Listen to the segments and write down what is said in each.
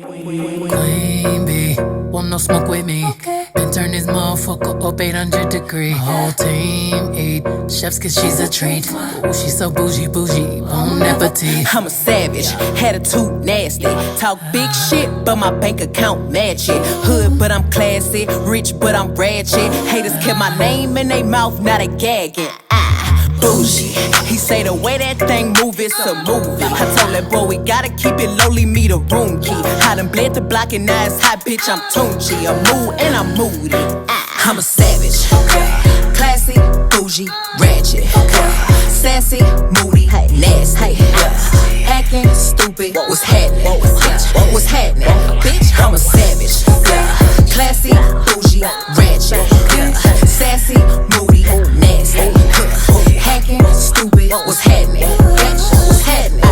Queen bee, want no smoke with me. Been turn this motherfucker up 800 degrees. My whole team eat chefs cause she's a treat. Ooh, she's so bougie, bon appetit. I'm a savage, attitude nasty. Talk big shit, but my bank account match it. Hood, but I'm classy. Rich, but I'm ratchet. Haters kept my name in they mouth, now they gagging. Bougie, he say the way that thing move, it's a movie. I told that boy we gotta keep it lowly, me the room key. I done bled the block and now it's hot, bitch, I'm Tunchi. I'm mood and I'm moody. I'm a savage, classy, bougie, ratchet, sassy, moody, nasty, acting stupid. What's happening? What's happening? Bitch, I'm a savage, classy, bougie, ratchet, sassy, moody, nasty, hacking stupid. What's happening? Bitch, what's happening?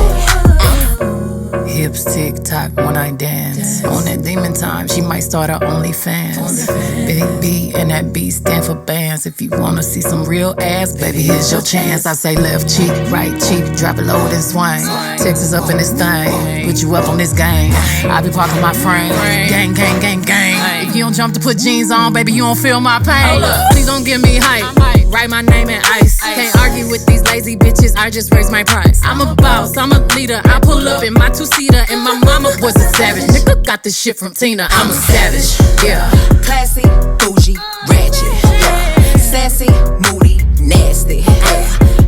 Hips tick tock when I dance. On that demon time, she might start her OnlyFans. Big B and that B stand for bands. If you wanna see some real ass, baby, here's your chance. I say left cheek, right cheek, drop it low and swing. Texas up in this thing, put you up on this gang. I be parking my frame, gang, gang, gang, gang. If you don't jump to put jeans on, baby, you don't feel my pain. Please don't give me hype, write my name in ice. Can't argue with these lazy bitches, I just raise my price. I'm a boss, I'm a leader, I pull up in my two-seater, and my mama was a savage. Nigga got this shit from Tina, I'm a savage, yeah. Classy, bougie, ratchet, sassy, moody, nasty,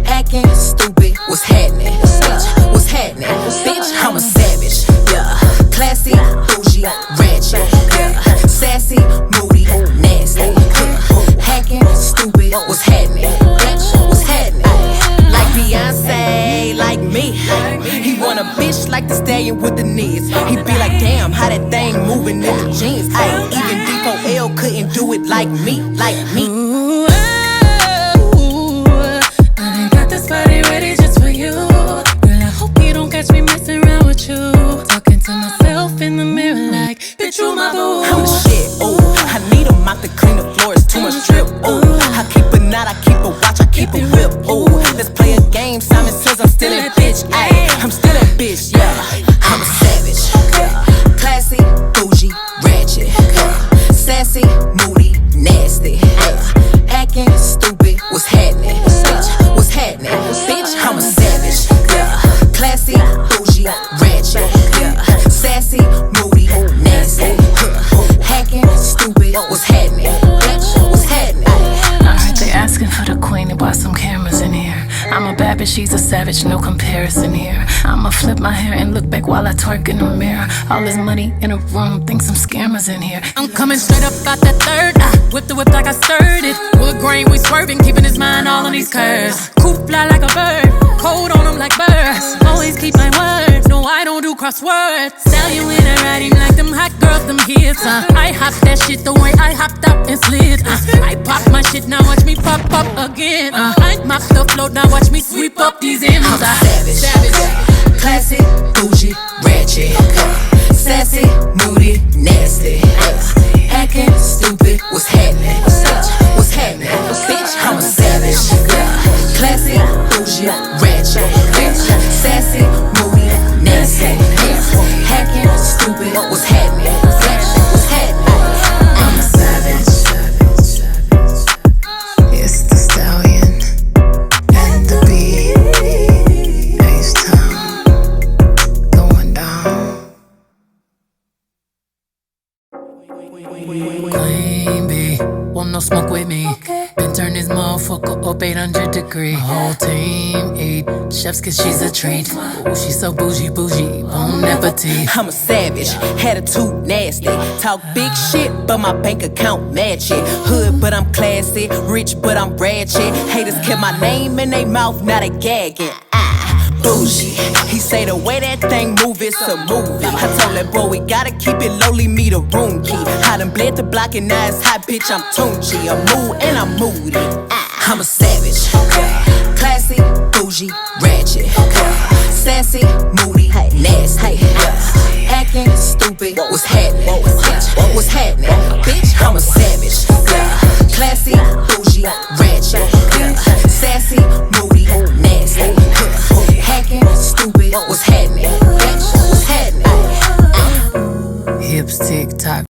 acting stupid. What's happening? Bitch, what's happening? Bitch, I'm a savage, yeah. Classy, bougie, ratchet, sassy, moody, nasty, hacking stupid. What's happening? Bitch, what's happening? Like Beyonce, like me. He want a bitch like the stallion with the knees. He be like, damn, how that thing moving in the jeans. Ay, even D4L couldn't do it like me, like me. Ooh, I got this body ready just for you. Girl, I hope you don't catch me messing around with you. Talking to myself in the mirror like, bitch, you my boo. I'm the shit, ooh. I need a mop to clean the floor, it's too much drip, ooh. I keep a knot, I keep a watch, I keep a whip, ooh. Let's play a game, Simon says I'm still that bitch, ayy. I'm still that bitch, yeah. I'm a savage, classy, bougie, ratchet, sassy, moody, nasty, acting stupid. What's happening? Bitch, what's happening? Bitch, I'm a savage, classy, bougie, ratchet, sassy, moody, nasty, hacking stupid. What's happening? Bitch, what's happening? They asking for the queen and why some cameras in here. I'm a bad bitch, she's a savage, no comparison here. I'ma flip my hair and look back while I twerk in the mirror. All this money in a room, think some scammers in here. I'm coming straight up out that third. I whip the whip like I stirred it. Wood grain, we swerving, keeping his mind all on these curves. Coop fly like a bird, cold on him like birds. Always keep my word, no I don't do crosswords. Stallion when I ride him like them hot girls, them hits. I hop that shit the way I hopped up and slid. I pop my shit, now watch me pop up again. I mop the float, now watch me sweep up these M's. I'm savage, classy, bougie, ratchet, sassy, moody, nasty, acting stupid. What's happening? What's happening? Bitch, I'm a savage, classy, bougie, ratchet, sassy, moody, nasty, hacking stupid. What's happening? Bitch, what's happening? I'm a savage. It's the stallion and the beat. H-Town going down. Queen bee, want no smoke with me. Been turn this motherfucker up 800 degrees. My whole team eat chefs cause she's a treat. Ooh, she's so bougie, bon appetit. I'm a savage, attitude nasty. Talk big shit, but my bank account match it. Hood, but I'm classy. Rich, but I'm ratchet. Haters kept my name in they mouth, now they gagging. Bougie, he say the way that thing move, it's a movie. I told that boy we gotta keep it lowly, me the room key. I done bled the block and now it's hot, bitch, I'm Tunchi. I'm mood and I'm moody. I'm a savage, classy, bougie, ratchet, sassy, moody, nasty, acting stupid. What's happening? What's happening? Bitch, I'm a savage, classy, bougie, ratchet, sassy, moody, nasty, hacking stupid. What's happening? Bitch, what's happening? lips tick tock.